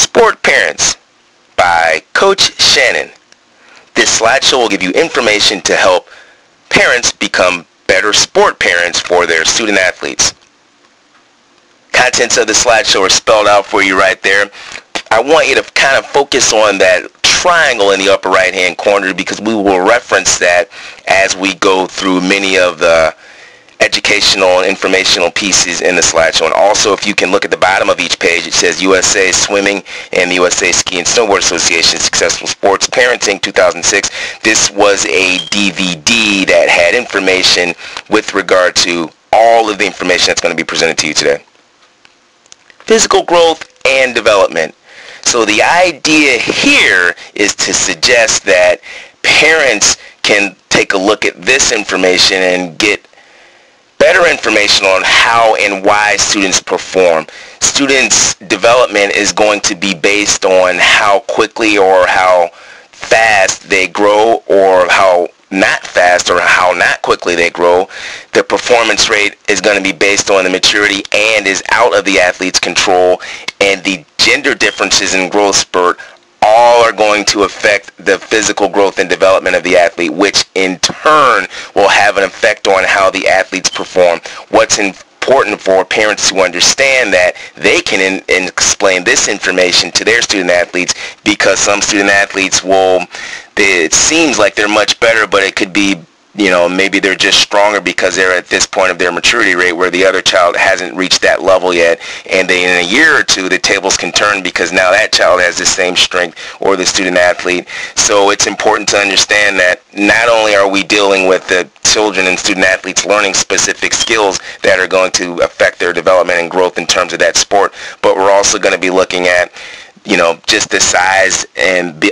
Sport Parents by Coach Shannon. This slideshow will give you information to help parents become better sport parents for their student athletes. Contents of the slideshow are spelled out for you right there. I want you to kind of focus on that triangle in the upper right hand corner because we will reference that as we go through many of the educational and informational pieces in the slideshow. And also, if you can look at the bottom of each page, it says USA Swimming and the USA Ski and Snowboard Association Successful Sports Parenting 2006. This was a DVD that had information with regard to all of the information that's going to be presented to you today. Physical growth and development. So the idea here is to suggest that parents can take a look at this information and get better information on how and why students perform. Students' development is going to be based on how quickly or how fast they grow, or how not fast or how not quickly they grow. The performance rate is going to be based on the maturity and is out of the athlete's control, and the gender differences in growth spurt all are going to affect the physical growth and development of the athlete, which in turn will have an effect on how the athletes perform. What's important for parents to understand that they can explain this information to their student athletes, because some student athletes it seems like they're much better, but it could be, maybe they're just stronger because they're at this point of their maturity rate where the other child hasn't reached that level yet. And in a year or two, the tables can turn because now that child has the same strength, or the student athlete. So it's important to understand that not only are we dealing with the children and student athletes learning specific skills that are going to affect their development and growth in terms of that sport, but we're also going to be looking at just the size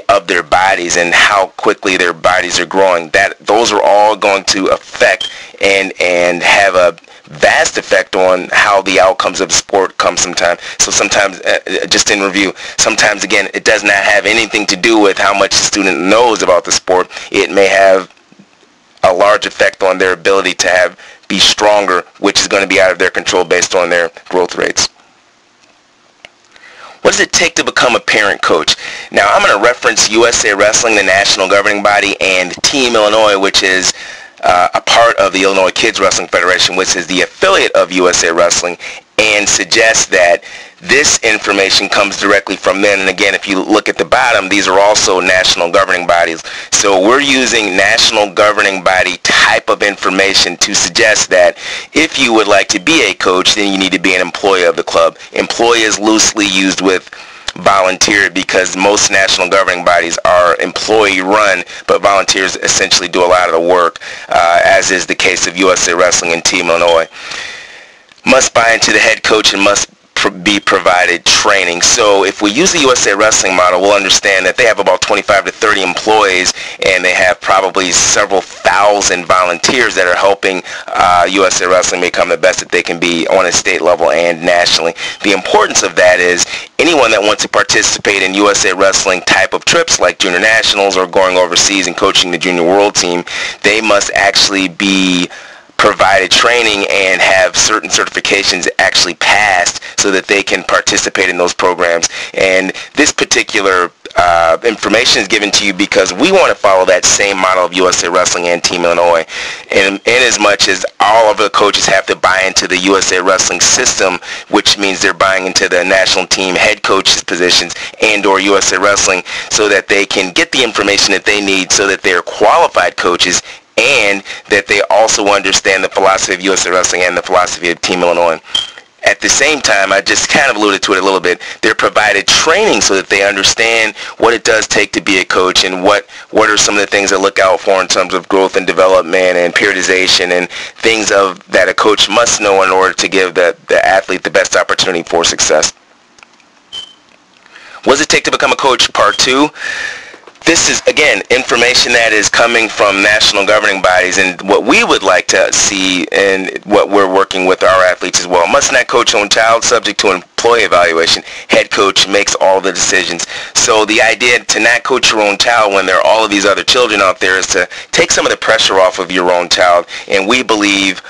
of their bodies and how quickly their bodies are growing. Those are all going to affect and have a vast effect on how the outcomes of sport come sometimes. So sometimes, just in review, sometimes again, it does not have anything to do with how much the student knows about the sport. It may have a large effect on their ability to be stronger, which is going to be out of their control based on their growth rates. What does it take to become a parent coach? Now, I'm going to reference USA Wrestling, the national governing body, and Team Illinois, which is a part of the Illinois Kids Wrestling Federation, which is the affiliate of USA Wrestling, and suggest that this information comes directly from them. And again, if you look at the bottom, these are also national governing bodies. So we're using national governing body type of information to suggest that if you would like to be a coach, then you need to be an employee of the club. Employee is loosely used with volunteer because most national governing bodies are employee run, but volunteers essentially do a lot of the work, as is the case of USA Wrestling and Team Illinois. Must buy into the head coach and must be provided training. So if we use the USA Wrestling model, we'll understand that they have about 25 to 30 employees, and they have probably several thousand volunteers that are helping USA Wrestling become the best that they can be on a state level and nationally. The importance of that is anyone that wants to participate in USA Wrestling type of trips like junior nationals or going overseas and coaching the junior world team, they must actually be provided training and have certain certifications actually passed so that they can participate in those programs. And this particular information is given to you because we want to follow that same model of USA Wrestling and Team Illinois. And in as much as all of the coaches have to buy into the USA Wrestling system, which means they're buying into the national team head coaches positions and or USA Wrestling, so that they can get the information that they need so that they're qualified coaches, and that they also understand the philosophy of USA Wrestling and the philosophy of Team Illinois. At the same time, I just kind of alluded to it a little bit, they're provided training so that they understand what it does take to be a coach and what are some of the things to look out for in terms of growth and development and periodization and things that a coach must know in order to give the athlete the best opportunity for success. What does it take to become a coach? Part 2. This is, again, information that is coming from national governing bodies, and what we would like to see and what we're working with our athletes as well. Must not coach own child subject to employee evaluation, head coach makes all the decisions. So the idea to not coach your own child when there are all of these other children out there is to take some of the pressure off of your own child. And we believe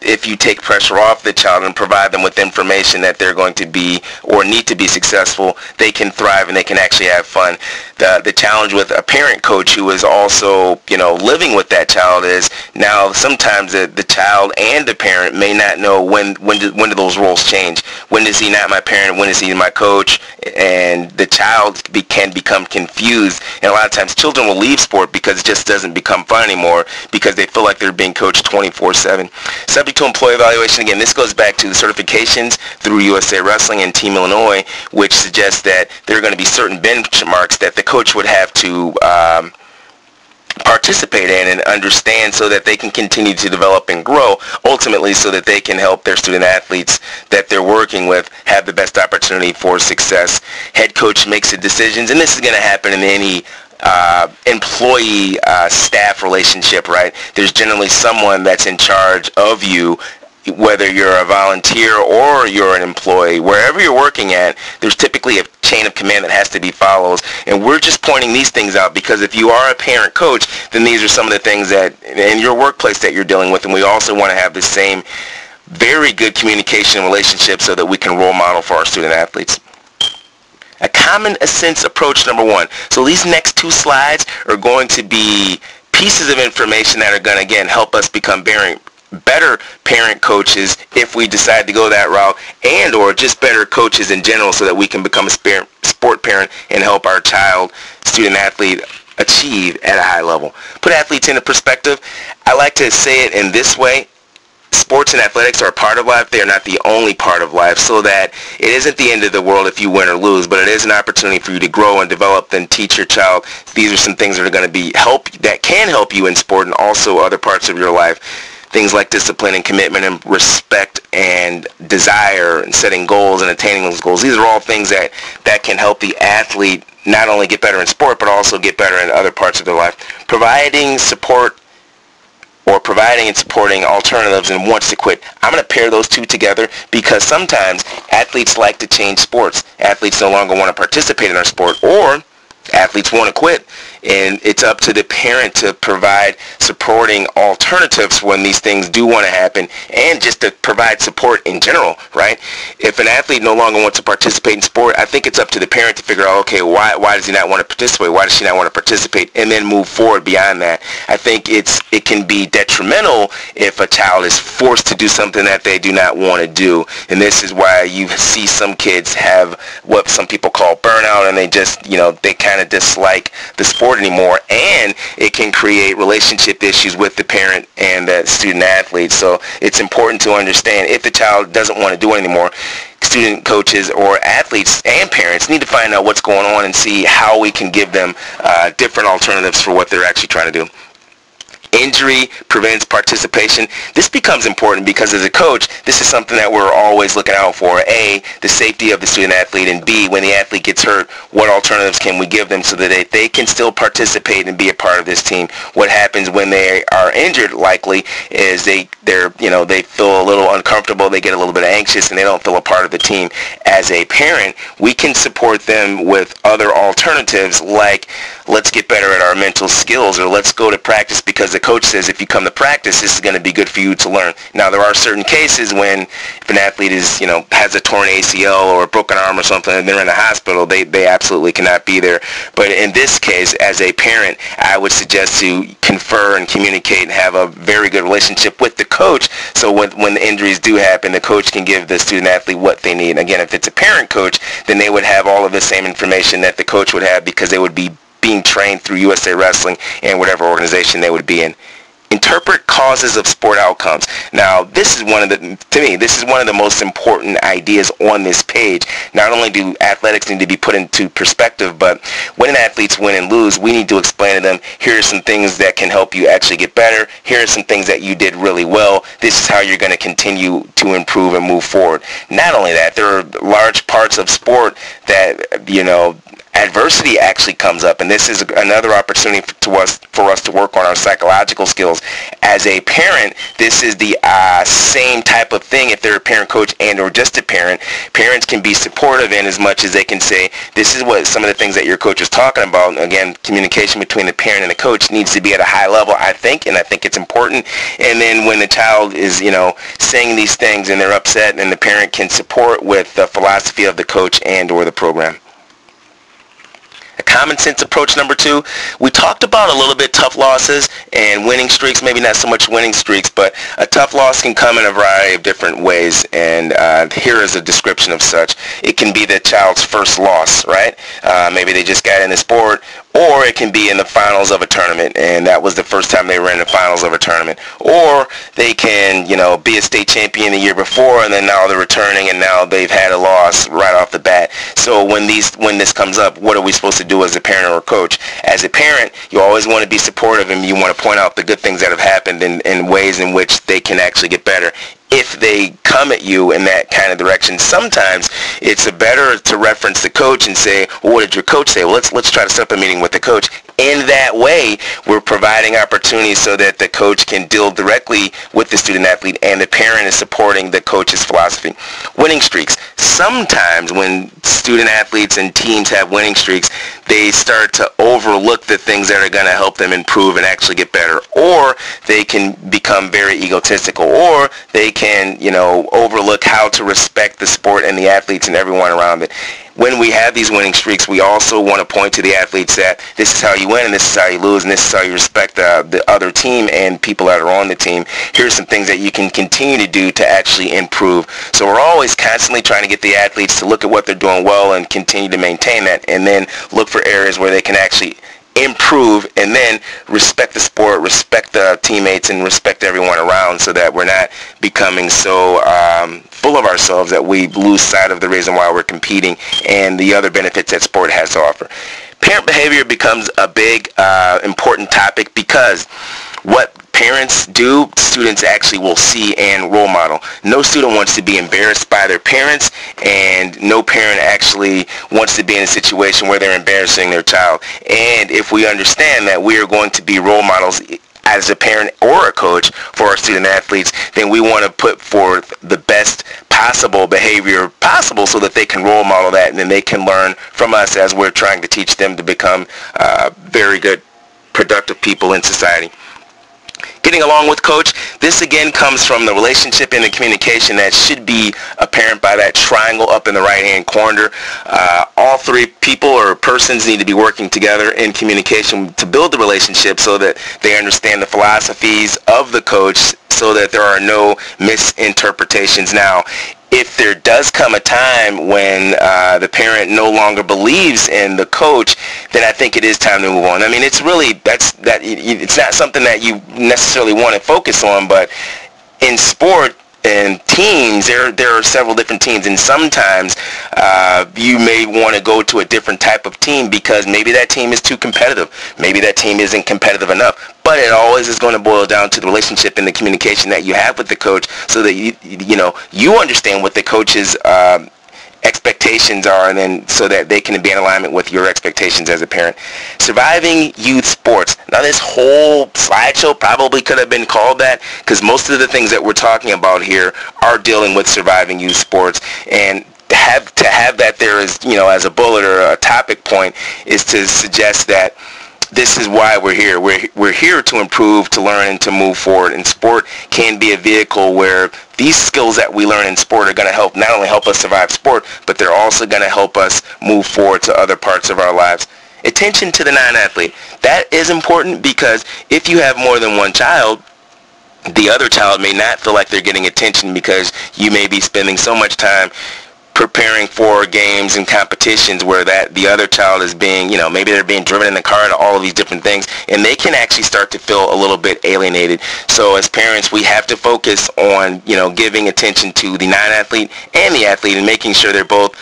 if you take pressure off the child and provide them with information that they're going to be or need to be successful, they can thrive and they can actually have fun. The challenge with a parent coach who is also, living with that child is now sometimes the child and the parent may not know when do those roles change. When is he not my parent? When is he my coach? And the child can become confused. And a lot of times children will leave sport because it just doesn't become fun anymore because they feel like they're being coached 24/7. Subject to employee evaluation, again, this goes back to the certifications through USA Wrestling and Team Illinois, which suggests that there are going to be certain benchmarks that the coach would have to participate in and understand so that they can continue to develop and grow, ultimately so that they can help their student athletes that they're working with have the best opportunity for success. Head coach makes the decisions, and this is going to happen in any employee staff relationship, right? There's generally someone that's in charge of you, whether you're a volunteer or you're an employee. Wherever you're working at, there's typically a chain of command that has to be followed. And we're just pointing these things out because if you are a parent coach, then these are some of the things that in your workplace that you're dealing with. And we also want to have the same very good communication and relationship so that we can role model for our student athletes. A common sense approach, number one. So these next two slides are going to be pieces of information that are going to, again, help us become better parent coaches if we decide to go that route, and or just better coaches in general so that we can become a sport parent and help our child, student athlete, achieve at a high level. Put athletes into perspective. I like to say it in this way. Sports and athletics are a part of life. They are not the only part of life, so that it isn't the end of the world if you win or lose, but it is an opportunity for you to grow and develop and teach your child. These are some things that are going to be that can help you in sport and also other parts of your life. Things like discipline and commitment and respect and desire and setting goals and attaining those goals. These are all things that can help the athlete not only get better in sport, but also get better in other parts of their life. Providing and supporting alternatives and wants to quit. I'm going to pair those two together because sometimes athletes like to change sports. Athletes no longer want to participate in our sport, or athletes want to quit. And it's up to the parent to provide supporting alternatives when these things do want to happen, and just to provide support in general, right? If an athlete no longer wants to participate in sport, I think it's up to the parent to figure out, okay, why does he not want to participate? Why does she not want to participate? And then move forward beyond that. I think it can be detrimental if a child is forced to do something that they do not want to do. And this is why you see some kids have what some people call burnout, and they just, they kind of dislike the sport anymore, and it can create relationship issues with the parent and the student athlete. So it's important to understand if the child doesn't want to do it anymore, student coaches or athletes and parents need to find out what's going on and see how we can give them different alternatives for what they're actually trying to do. Injury prevents participation. This becomes important because as a coach, this is something that we're always looking out for. A, the safety of the student athlete, and B, when the athlete gets hurt, what alternatives can we give them so that they can still participate and be a part of this team? What happens when they are injured, likely, is they feel a little uncomfortable, they get a little bit anxious, and they don't feel a part of the team. As a parent, we can support them with other alternatives, like let's get better at our mental skills, or let's go to practice because the coach says if you come to practice, this is going to be good for you to learn. Now, there are certain cases when if an athlete is, has a torn ACL or a broken arm or something and they're in the hospital, they absolutely cannot be there. But in this case, as a parent, I would suggest to confer and communicate and have a very good relationship with the coach, so when the injuries do happen, the coach can give the student athlete what they need. Again, if it's a parent coach, then they would have all of the same information that the coach would have because they would be being trained through USA Wrestling and whatever organization they would be in. Interpret causes of sport outcomes. Now, this is one of the most important ideas on this page. Not only do athletics need to be put into perspective, but when athletes win and lose, we need to explain to them, here are some things that can help you actually get better. Here are some things that you did really well. This is how you're going to continue to improve and move forward. Not only that, there are large parts of sport that, adversity actually comes up, and this is another opportunity for us to work on our psychological skills. As a parent, this is the same type of thing. If they're a parent, coach, and or just a parent, parents can be supportive in as much as they can say, this is what some of the things that your coach is talking about. Again, communication between the parent and the coach needs to be at a high level, I think, and I think it's important. And then when the child is, saying these things and they're upset, and the parent can support with the philosophy of the coach and or the program. A common sense approach number 2, we talked about a little bit tough losses and winning streaks, maybe not so much winning streaks, but a tough loss can come in a variety of different ways, and here is a description of such. It can be the child's first loss, right? Maybe they just got in the sport, or it can be in the finals of a tournament, and that was the first time they were in the finals of a tournament. Or they can, be a state champion the year before, and then now they're returning, and now they've had a loss right off the bat. So when this comes up, what are we supposed to do as a parent or a coach? As a parent, you always want to be supportive, and you want to point out the good things that have happened in ways in which they can actually get better. If they come at you in that kind of direction, sometimes it's better to reference the coach and say, well, what did your coach say? Well, let's try to set up a meeting with the coach. In that way, we're providing opportunities so that the coach can deal directly with the student athlete, and the parent is supporting the coach's philosophy. Winning streaks. Sometimes when student athletes and teams have winning streaks, they start to overlook the things that are going to help them improve and actually get better, or they can become very egotistical, or they can, overlook how to respect the sport and the athletes and everyone around it. When we have these winning streaks, we also want to point to the athletes that this is how you win, and this is how you lose, and this is how you respect the other team and people that are on the team. Here's some things that you can continue to do to actually improve. So we're always constantly trying to get the athletes to look at what they're doing well and continue to maintain that, and then look for areas where they can actually improve, and then respect the sport, respect the teammates, and respect everyone around, so that we're not becoming so full of ourselves that we lose sight of the reason why we're competing and the other benefits that sport has to offer. Parent behavior becomes a big, important topic, because what parents do, students actually will see and role model. No student wants to be embarrassed by their parents, and no parent actually wants to be in a situation where they're embarrassing their child. And if we understand that we are going to be role models as a parent or a coach for our student athletes, then we want to put forth the best possible behavior possible, so that they can role model that, and then they can learn from us as we're trying to teach them to become very good, productive people in society. Getting along with coach, this again comes from the relationship and the communication that should be apparent by that triangle up in the right hand corner. All three people or persons need to be working together in communication to build the relationship, so that they understand the philosophies of the coach, so that there are no misinterpretations. Now, if there does come a time when the parent no longer believes in the coach, then I think it is time to move on. I mean, it's really, it's not something that you necessarily want to focus on, but in sport and teams, there are several different teams, and sometimes you may want to go to a different type of team because maybe that team is too competitive. Maybe that team isn't competitive enough. But it always is going to boil down to the relationship and the communication that you have with the coach, so that you understand what the coach's expectations are, and then so that they can be in alignment with your expectations as a parent. Surviving youth sports. Now, this whole slideshow probably could have been called that, because most of the things that we're talking about here are dealing with surviving youth sports. And to have that there is, as a bullet or a topic point, is to suggest that this is why we're here. We're here to improve, to learn, and to move forward. And sport can be a vehicle where these skills that we learn in sport are going to not only help us survive sport, but they're also going to help us move forward to other parts of our lives. Attention to the non-athlete. That is important, because if you have more than one child, the other child may not feel like they're getting attention, because you may be spending so much time preparing for games and competitions where the other child is being, maybe they're being driven in the car to all of these different things, and they can actually start to feel a little bit alienated. So as parents, we have to focus on, giving attention to the non-athlete and the athlete, and making sure they're both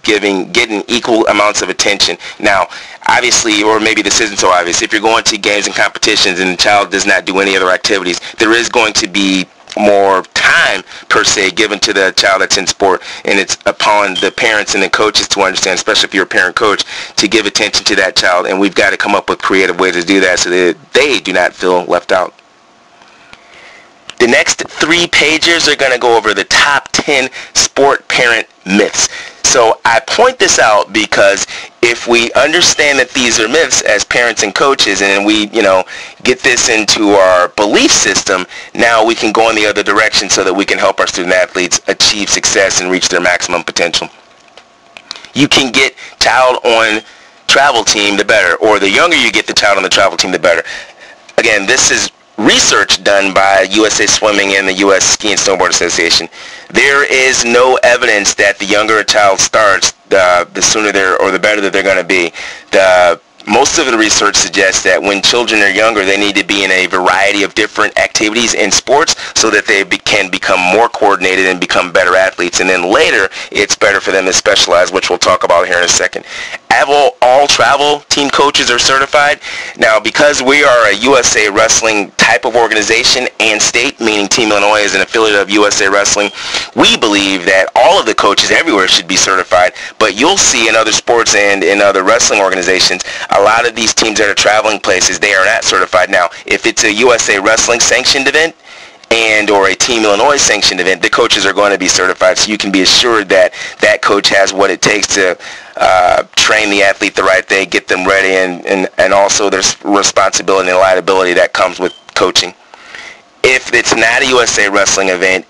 getting equal amounts of attention. Now, obviously, or maybe this isn't so obvious, if you're going to games and competitions and the child does not do any other activities, there is going to be more time per se given to the child that's in sport, and it's upon the parents and the coaches to understand, especially if you're a parent coach, to give attention to that child. And we've got to come up with creative ways to do that so that they do not feel left out. The next 3 pages are going to go over the top 10 sport parent myths. So I point this out because if we understand that these are myths as parents and coaches, and we, get this into our belief system, now we can go in the other direction so that we can help our student athletes achieve success and reach their maximum potential. You can get child on travel team, the better, or the younger you get the child on the travel team, the better. Again, this is research done by USA Swimming and the U.S. Ski and Snowboard Association. There is no evidence that the younger a child starts, the sooner or the better that they're going to be. Most of the research suggests that when children are younger, they need to be in a variety of different activities in sports so that they can become more coordinated and become better athletes. And then later, it's better for them to specialize, which we'll talk about here in a second. All travel team coaches are certified. Now, because we are a USA Wrestling type of organization and state, meaning Team Illinois is an affiliate of USA Wrestling, we believe that all of the coaches everywhere should be certified. But you'll see in other sports and in other wrestling organizations, a lot of these teams that are traveling places, they are not certified. Now, if it's a USA Wrestling sanctioned event, or a Team Illinois sanctioned event, the coaches are going to be certified, so you can be assured that that coach has what it takes to train the athlete the right way, get them ready, and also there's responsibility and liability that comes with coaching. If it's not a USA Wrestling event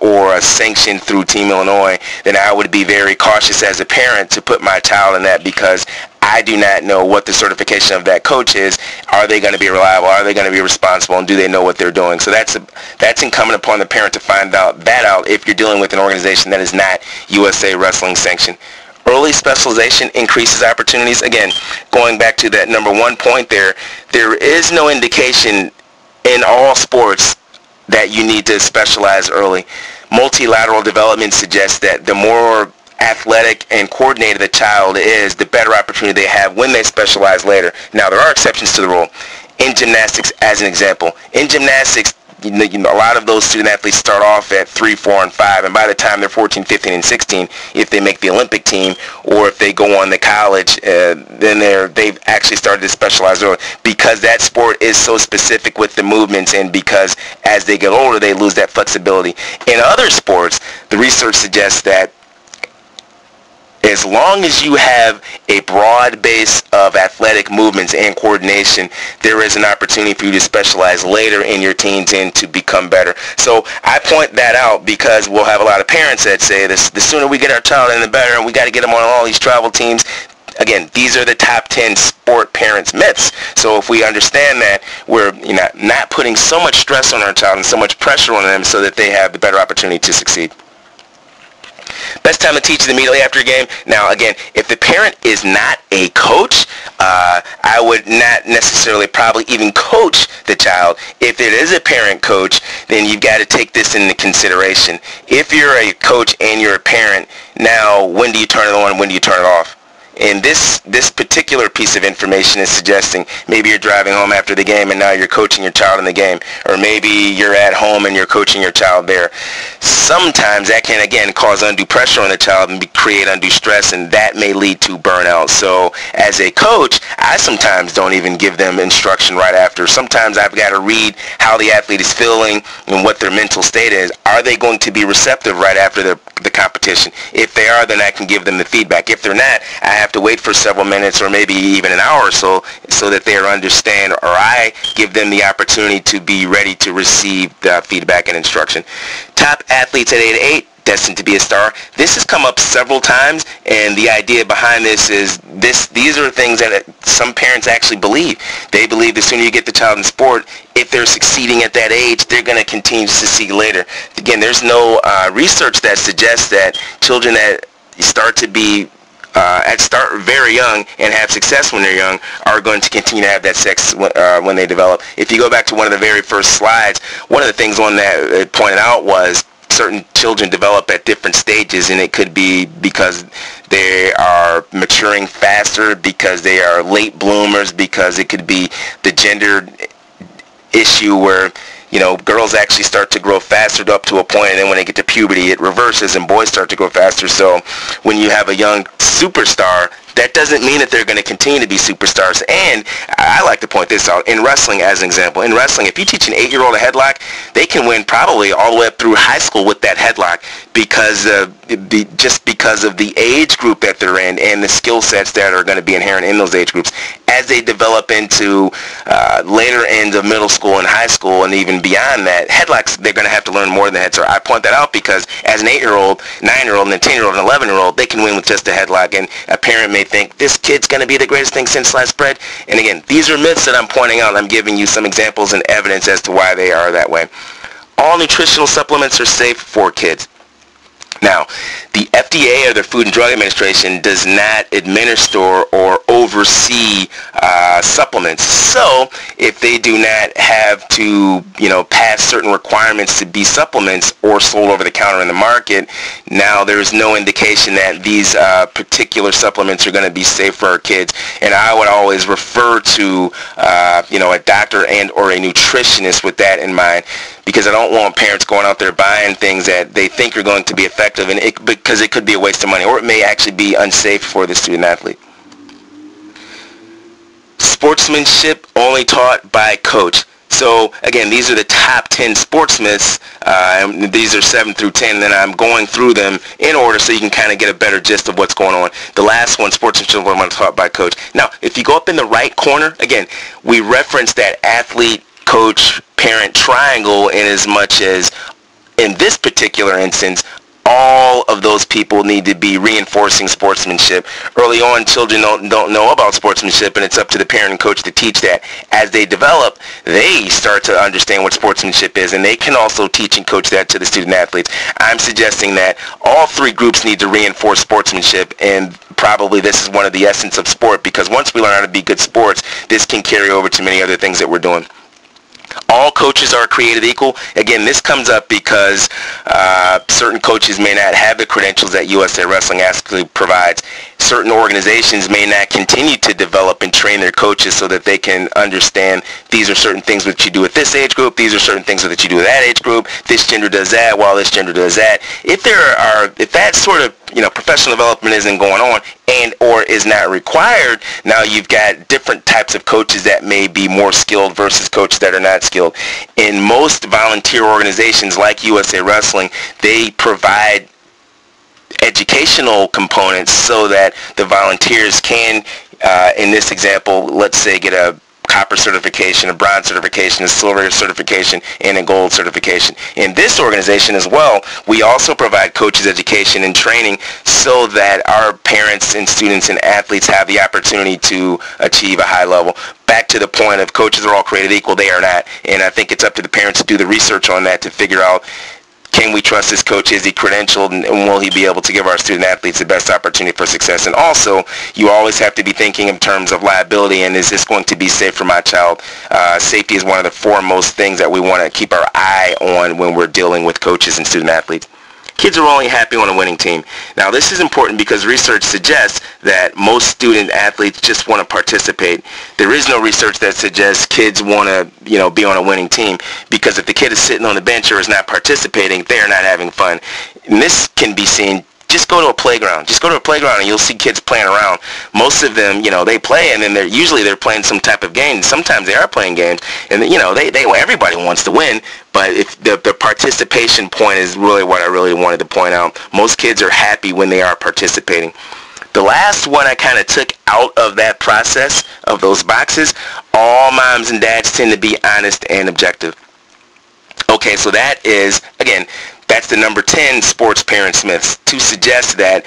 or a sanction through Team Illinois, then I would be very cautious as a parent to put my child in that, because I do not know what the certification of that coach is. Are they going to be reliable? Are they going to be responsible? And do they know what they're doing? So that's incumbent upon the parent to find out if you're dealing with an organization that is not USA Wrestling sanctioned. Early specialization increases opportunities. Again, going back to that number 1 point there is no indication in all sports that you need to specialize early. Multilateral development suggests that the more athletic and coordinated the child is, the better opportunity they have when they specialize later. Now, there are exceptions to the rule. In gymnastics, as an example, in gymnastics, a lot of those student athletes start off at 3, 4, and 5, and by the time they're 14, 15, and 16, if they make the Olympic team or if they go on to college, then they've actually started to specialize early, because that sport is so specific with the movements, and because as they get older, they lose that flexibility. In other sports, the research suggests that as long as you have a broad base of athletic movements and coordination, there is an opportunity for you to specialize later in your teens and to become better. So I point that out because we'll have a lot of parents that say this: the sooner we get our child in, the better, and we got to get them on all these travel teams. Again, these are the top 10 sport parents myths. So if we understand that, we're not putting so much stress on our child and so much pressure on them so that they have the better opportunity to succeed. Best time to teach is immediately after a game. Now, again, if the parent is not a coach, I would not necessarily probably even coach the child. If it is a parent coach, then you've got to take this into consideration. If you're a coach and you're a parent, now when do you turn it on and when do you turn it off? And this particular piece of information is suggesting maybe you're driving home after the game and now you're coaching your child in the game, or maybe you're at home and you're coaching your child there. Sometimes that can, again, cause undue pressure on the child and create undue stress, and that may lead to burnout. So as a coach, I sometimes don't even give them instruction right after. Sometimes I've got to read how the athlete is feeling and what their mental state is. Are they going to be receptive right after the competition? If they are, then I can give them the feedback. If they're not, I have to wait for several minutes or maybe even an hour or so that they understand, or I give them the opportunity to be ready to receive the feedback and instruction. Top athletes at 8 destined to be a star. This has come up several times, and the idea behind this is these are things that some parents actually believe. They believe the sooner you get the child in sport, if they're succeeding at that age, they're going to continue to succeed later. Again, there's no research that suggests that children that start very young and have success when they're young are going to continue to have that sex when they develop. If you go back to one of the very first slides, one of the things on that it pointed out was certain children develop at different stages, and it could be because they are maturing faster, because they are late bloomers, because it could be the gender issue where Girls actually start to grow faster up to a point, and then when they get to puberty, it reverses, and boys start to grow faster. So when you have a young superstar, that doesn't mean that they're going to continue to be superstars. And I like to point this out. In wrestling, as an example, in wrestling, if you teach an 8-year-old a headlock, they can win probably all the way up through high school with that headlock because of the age group that they're in and the skill sets that are going to be inherent in those age groups. As they develop into later ends of middle school and high school and even beyond that, headlocks, they're going to have to learn more than the head start. I point that out because as an 8-year-old, 9-year-old, and a 10-year-old, and 11-year-old, they can win with just a headlock. And a parent may think, this kid's going to be the greatest thing since sliced bread. And again, these are myths that I'm pointing out. I'm giving you some examples and evidence as to why they are that way. All nutritional supplements are safe for kids. Now, the FDA, or the Food and Drug Administration, does not administer or oversee supplements. So if they do not have to, pass certain requirements to be supplements or sold over the counter in the market, now there is no indication that these particular supplements are going to be safe for our kids. And I would always refer to, a doctor and or a nutritionist with that in mind, because I don't want parents going out there buying things that they think are going to be effective, and because it could be a waste of money, or it may actually be unsafe for the student athlete. Sportsmanship only taught by coach. So again, these are the top 10 sports myths. These are 7 through 10, and I'm going through them in order so you can kind of get a better gist of what's going on. The last one, sportsmanship only taught by coach. Now, if you go up in the right corner, again, we reference that athlete, coach, parent triangle in as much as, in this particular instance, all of those people need to be reinforcing sportsmanship. Early on, children don't know about sportsmanship, and it's up to the parent and coach to teach that. As they develop, they start to understand what sportsmanship is, and they can also teach and coach that to the student athletes. I'm suggesting that all three groups need to reinforce sportsmanship, and probably this is one of the essence of sport, because once we learn how to be good sports, this can carry over to many other things that we're doing. All coaches are created equal. Again, this comes up because certain coaches may not have the credentials that USA Wrestling actually provides. Certain organizations may not continue to develop and train their coaches so that they can understand these are certain things that you do with this age group, these are certain things that you do with that age group, this gender does that while this gender does that. If that sort of professional development isn't going on and or is not required, now you've got different types of coaches that may be more skilled versus coaches that are not skilled. In most volunteer organizations like USA Wrestling, they provide educational components so that the volunteers can, in this example, let's say get a copper certification, a bronze certification, a silver certification, and a gold certification. In this organization as well, we also provide coaches education and training so that our parents and students and athletes have the opportunity to achieve a high level. Back to the point of coaches are all created equal, they are not. And I think it's up to the parents to do the research on that to figure out, can we trust this coach? Is he credentialed, and will he be able to give our student athletes the best opportunity for success? And also, you always have to be thinking in terms of liability, and is this going to be safe for my child? Safety is one of the foremost things that we want to keep our eye on when we're dealing with coaches and student athletes. Kids are only happy on a winning team. Now, this is important because research suggests that most student athletes just want to participate. There is no research that suggests kids want to, be on a winning team, because if the kid is sitting on the bench or is not participating, they are not having fun. And this can be seen. Just go to a playground. Just go to a playground and you'll see kids playing around. Most of them, they play, and then they're playing some type of game. Sometimes they are playing games, and everybody wants to win. But if the participation point is really what I really wanted to point out. Most kids are happy when they are participating. The last one I kind of took out of that process of those boxes. All moms and dads tend to be honest and objective. Okay, so that is, again, that's the number 10 sports parent myths, to suggest that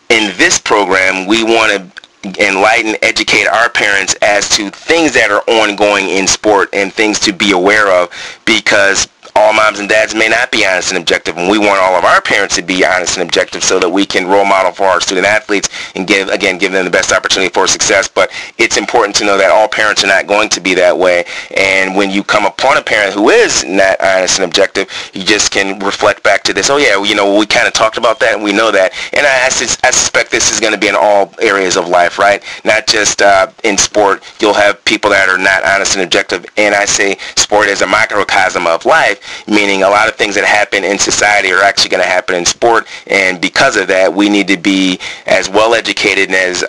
in this program we want to enlighten, educate our parents as to things that are ongoing in sport and things to be aware of, because all moms and dads may not be honest and objective, and we want all of our parents to be honest and objective so that we can role model for our student athletes and give them the best opportunity for success. But it's important to know that all parents are not going to be that way, and when you come upon a parent who is not honest and objective, you just can reflect back to this, oh yeah, we kind of talked about that and we know that. And I suspect this is going to be in all areas of life, right? Not just in sport. You'll have people that are not honest and objective, and I say sport is a microcosm of life, meaning a lot of things that happen in society are actually going to happen in sport, and because of that, we need to be as well educated and as,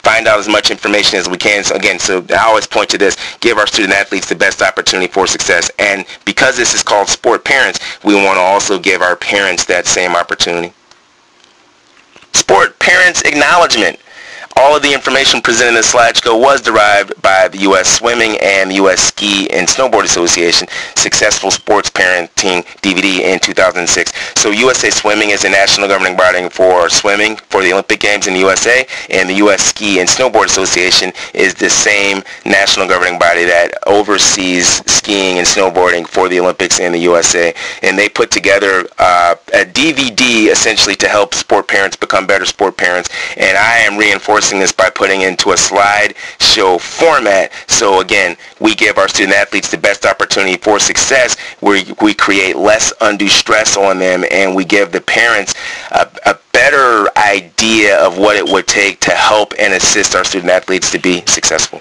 find out as much information as we can. So again, I always point to this, give our student athletes the best opportunity for success, and because this is called Sport Parents, we want to also give our parents that same opportunity. Sport Parents Acknowledgement. All of the information presented in the slideshow was derived by the U.S. Swimming and the U.S. Ski and Snowboard Association Successful Sports Parenting DVD in 2006. So USA Swimming is the national governing body for swimming for the Olympic Games in the USA, and the U.S. Ski and Snowboard Association is the same national governing body that oversees skiing and snowboarding for the Olympics in the USA. And they put together a DVD essentially to help sport parents become better sport parents, and I am reinforcing this by putting into a slideshow format. So again, we give our student athletes the best opportunity for success, where we create less undue stress on them, and we give the parents a better idea of what it would take to help and assist our student athletes to be successful.